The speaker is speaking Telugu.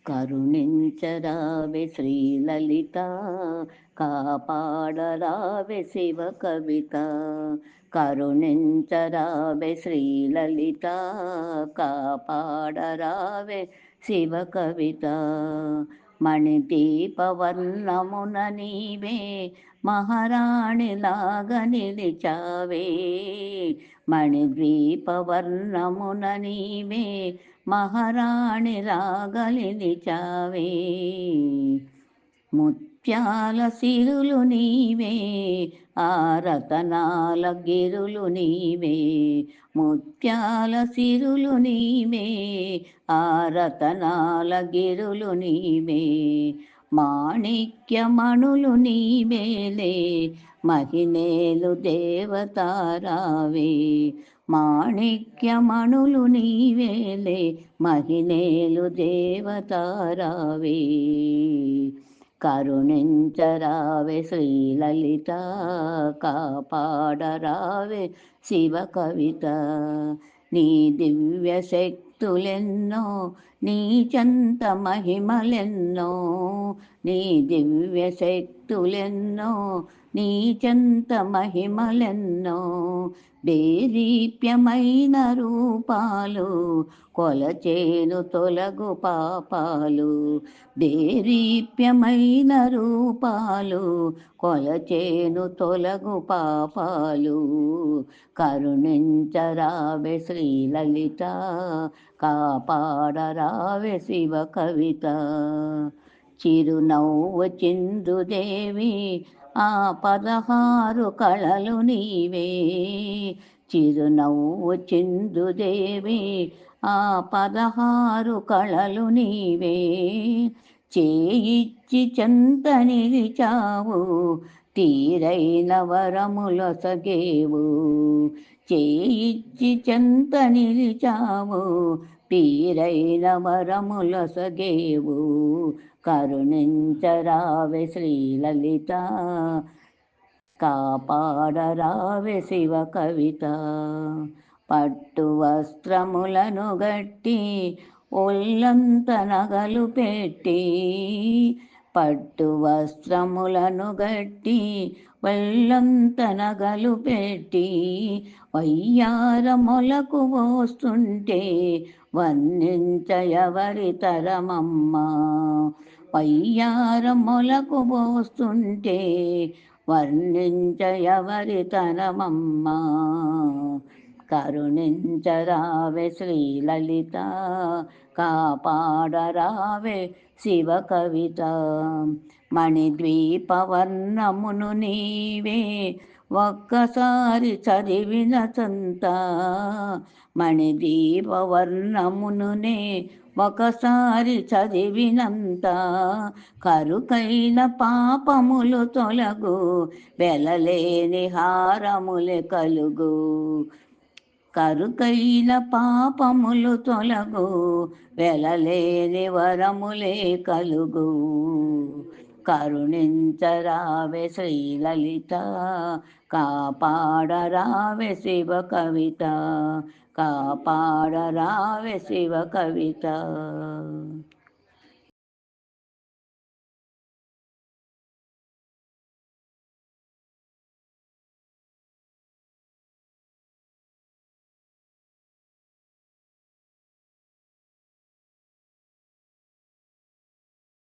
కరుణించరావే శ్రీలలిత, కాపాడరావే శివ కవిత. కరుణించరావే శ్రీలలిత, కాపాడరావే శివ కవిత. మణిదీపవర్ణమున నీవే మహారాణిలాగా నిలిచావే. మణిద్వీపవర్ణమున నీవే మహారాణిలాగా నిలిచావే. ముత్యాల సిరులు నీవే, ఆ రతనాల గిరులు నీవే. ముత్యాల సిరులు నీవే, ఆ రతనాల గిరులు నీవే. మాణిక్యమణులు నీవేలే, మహినేలు దేవతారావే. మాణిక్యమణులు నీవేలే, మహినేలు దేవతారావే. కరుణించరావే శ్రీలలిత, కాపాడరావే శివ కవిత. నీ దివ్య శక్తులెన్నో, నీ చెంత మహిమలెన్నో. నీ దివ్య శక్తులెన్నో, నీ చెంత మహిమలెన్నో. దేదీప్యమైన రూపాలు, కొలచేను తొలగు పాపాలు. దేదీప్యమైన రూపాలు, కొలచేను తొలగు పాపాలు. కరుణించరావే శ్రీలలిత, కాపాడరావే శివ కవిత. చిరునవ్వు చిందుదేవి, ఆ 16 కళలు నీవే. చిరునవ్వు చిందుదేవి, ఆ 16 కళలు నీవే. చేయిచ్చి చెంత నిలిచావు, తీరైన వరములొసగేవు. చేయిచ్చి చెంత నిలిచావు, తీరైన వరములొసగేవు. కరుణించరావే శ్రీలలిత, కాపాడరావే శివ కవిత. పట్టు వస్త్రములను గట్టి, ఒళ్ళంత నగలు పెట్టి. పట్టు వస్త్రములను గట్టి, ఒళ్ళంత నగలు పెట్టి. వయ్యార మొలకు పోస్తుంటే, వర్ణించ ఎవరి తరమమ్మా. వయ్యార మొలకు పోస్తుంటే, వర్ణించ ఎవరి తరమమ్మా. కరుణించరావే శ్రీలలిత, కాపాడరావే శివ కవిత. మణిద్వీపవర్ణమును నీవే, ఒక్కసారి చదివిన చంత. మణిదీపవర్ణమునునే ఒకసారి చదివినంత. కరుకైన పాపములు తొలగు, వెలలేని హారములే కలుగు. కరుకైన పాపములు తొలగు, వెలలేని వరములే కలుగు. కరుణించరావే శ్రీలలిత, కాపాడరావే శివ కవిత. కాపాడరావే శివ కవిత.